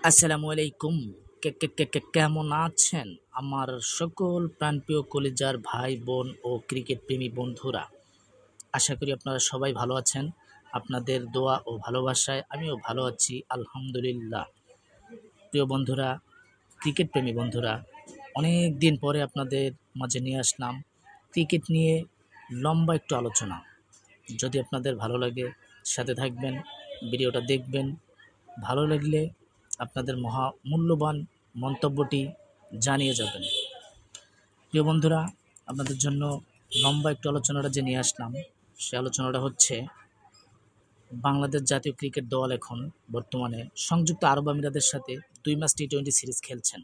আসসালামু আলাইকুম। কেমন আছেন আমার সকল প্রাণপ্রিয় কলিজার ভাই বোন ও ক্রিকেট প্রেমী বন্ধুরা? আশা করি আপনারা সবাই ভালো আছেন। আপনাদের দোয়া ও ভালোবাসায় আমিও ভালো আছি, আলহামদুলিল্লাহ। প্রিয় বন্ধুরা, ক্রিকেট প্রেমী বন্ধুরা, অনেক দিন পরে আপনাদের মাঝে নিয়ে আসলাম ক্রিকেট নিয়ে লম্বা একটু আলোচনা। যদি আপনাদের ভালো লাগে সাথে থাকবেন, ভিডিওটা দেখবেন। ভালো লাগলে আপনাদের মূল্যবান মন্তব্যটি জানিয়ে যাবেন। প্রিয় বন্ধুরা, আপনাদের জন্য লম্বা একটু আলোচনাটা যে নিয়ে আসলাম, সে আলোচনাটা হচ্ছে বাংলাদেশ জাতীয় ক্রিকেট দল এখন বর্তমানে সংযুক্ত আরব আমিরাতের সাথে 2 ম্যাচ টি-20 সিরিজ খেলছেন।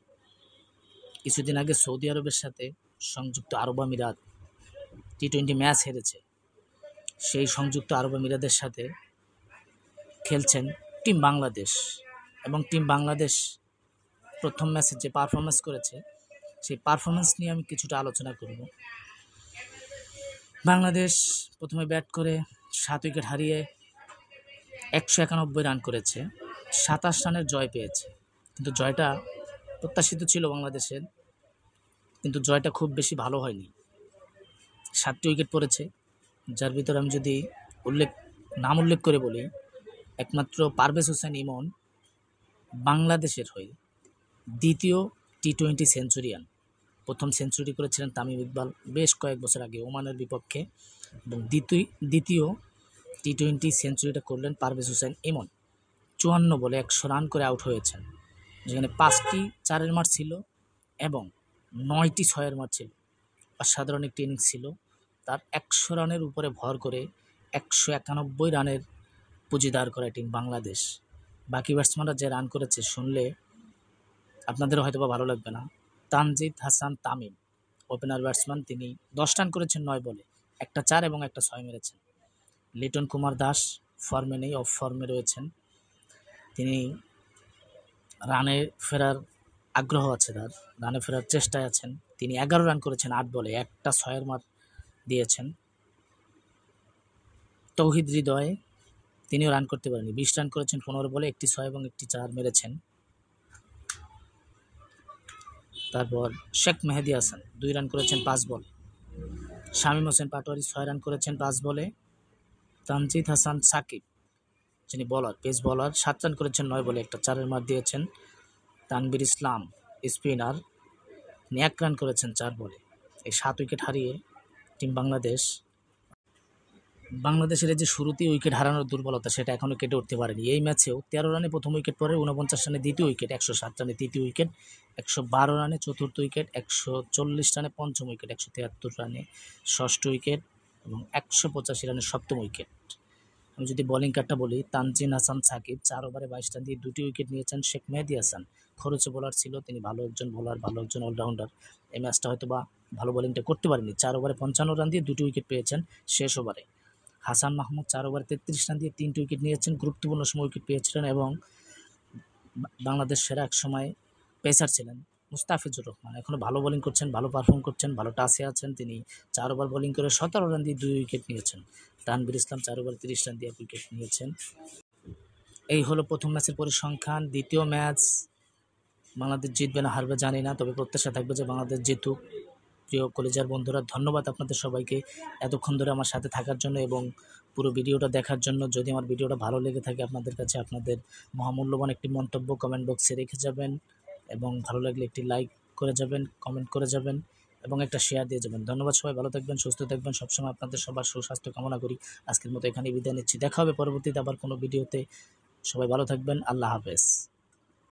কিছুদিন আগে সৌদি আরবের সাথে সংযুক্ত আরব আমিরাত টি-20 ম্যাচ হেরেছে। সেই সংযুক্ত আরব আমিরাতের সাথে খেলছেন টিম বাংলাদেশ, এবং টিম বাংলাদেশ প্রথম ম্যাচে যে পারফরমেন্স করেছে সেই পারফরমেন্স নিয়ে আমি কিছুটা আলোচনা করব। বাংলাদেশ প্রথমে ব্যাট করে 7 উইকেট হারিয়ে 191 রান করেছে, 27 রানের জয় পেয়েছে। কিন্তু জয়টা প্রত্যাশিত ছিল বাংলাদেশের, কিন্তু জয়টা খুব বেশি ভালো হয়নি। 7টি উইকেট পড়েছে, যার ভিতরে আমি যদি নাম উল্লেখ করে বলি, একমাত্র পারভেজ হোসেন ইমন বাংলাদেশের হয়ে দ্বিতীয় টি-20 সেঞ্চুরিয়ান। প্রথম সেঞ্চুরি করেছিলেন তামিম ইকবাল বেশ কয়েক বছর আগে ওমানের বিপক্ষে, এবং দ্বিতীয় টি-20 সেঞ্চুরিটা করলেন পারভেজ হোসেন ইমন। 54 বলে 100 রান করে আউট হয়েছেন, যেখানে 5টি 4-এর মার ছিল এবং 9টি 6-এর মার ছিল। অসাধারণ একটি ইনিংস ছিল তার। 100 রানের উপরে ভর করে 191 রানের পুঁজি দাঁড় করায় টিম বাংলাদেশ। বাকি ব্যাটসম্যানরা যে রান করেছে শুনলে আপনাদেরও হয়তো বা ভালো লাগবে না। তানজিদ হাসান তামিম ওপেনার ব্যাটসম্যান, তিনি 10 রান করেছেন 9 বলে, একটা 4 এবং একটা 6 মেরেছেন। লিটন কুমার দাস ফর্মে নেই, অফ ফর্মে রয়েছেন। তিনি রানে ফেরার আগ্রহ আছে, তার রানে ফেরার চেষ্টায় আছেন। তিনি 11 রান করেছেন 8 বলে, একটা 6-এর মার দিয়েছেন। তৌহিদ হৃদয়, তিনিও রান করতে পারেননি, 20 রান করেছেন 15 বলে, একটি 6 এবং একটি 4 মেরেছেন। তারপর শেখ মেহেদী হাসান 2 রান করেছেন 5 বলে। শামীম হোসেন পাটোয়ারি 6 রান করেছেন 5 বলে। তানজিদ হাসান সাকিব, যিনি বলার, পেস বলার, 7 রান করেছেন 9 বলে, একটা 4-এর মার দিয়েছেন। তানভীর ইসলাম স্পিনার, 1 রান করেছেন 4 বলে। এই 7 উইকেট হারিয়ে টিম বাংলাদেশের যে শুরুতেই উইকেট হারানোর দুর্বলতা, সেটা এখনও কেটে উঠতে পারেনি। এই ম্যাচেও 13 রানে প্রথম উইকেট পড়ে, 49 রানে দ্বিতীয় উইকেট, 107 রানে তৃতীয় উইকেট, 112 রানে চতুর্থ উইকেট, 140 রানে পঞ্চম উইকেট, 173 রানে ষষ্ঠ উইকেট এবং 185 রানে সপ্তম উইকেট। আমি যদি বোলিং কার্ডটা বলি, তানজিদ হাসান সাকিব 4 ওভারে 22 রান দিয়ে 2টি উইকেট নিয়েছেন। শেখ মেহেদী হাসান খরচে বোলার ছিল, তিনি ভালো একজন বোলার, ভালো একজন অলরাউন্ডার। এই ম্যাচটা হয়তো বা ভালো বোলিংটা করতে পারেনি। 4 ওভারে 55 রান দিয়ে 2টি উইকেট পেয়েছেন শেষ ওভারে। হাসান মাহমুদ 4 ওভারে 33 রান দিয়ে 3টি উইকেট নিয়েছেন, গুরুত্বপূর্ণ সময় উইকেট পেয়েছিলেন। এবং বাংলাদেশ সেরা এক সময় পেসার ছিলেন মুস্তাফিজুর রহমান, এখনও ভালো বোলিং করছেন, ভালো পারফর্ম করছেন, ভালো টাসে আছেন। তিনি 4 ওভার বোলিং করে 17 রান দিয়ে 2 উইকেট নিয়েছেন। তানভীর ইসলাম 4 ওভারে 30 রান দিয়ে 1 উইকেট নিয়েছেন। এই হলো প্রথম ম্যাচের পরিসংখ্যান। দ্বিতীয় ম্যাচ বাংলাদেশ জিতবে না হারবে জানি না, তবে প্রত্যাশা থাকবে যে বাংলাদেশ জিতুক। প্রিয় কলেজার বন্ধুরা, ধন্যবাদ আপনাদের সবাইকে এতক্ষণ ধরে আমার সাথে থাকার জন্য এবং পুরো ভিডিওটা দেখার জন্য। যদি আমার ভিডিওটা ভালো লেগে থাকে আপনাদের কাছে, আপনাদের মহামূল্যবান একটি মন্তব্য কমেন্ট বক্সে রেখে যাবেন, এবং ভালো লাগলে একটি লাইক করে যাবেন, কমেন্ট করে যাবেন এবং একটা শেয়ার দিয়ে যাবেন। ধন্যবাদ। সবাই ভালো থাকবেন, সুস্থ থাকবেন। সবসময় আপনাদের সবার সুস্বাস্থ্য কামনা করি। আজকের মতো এখানেই বিদায় নিচ্ছি। দেখা হবে পরবর্তীতে আবার কোনো ভিডিওতে। সবাই ভালো থাকবেন। আল্লাহ হাফেজ।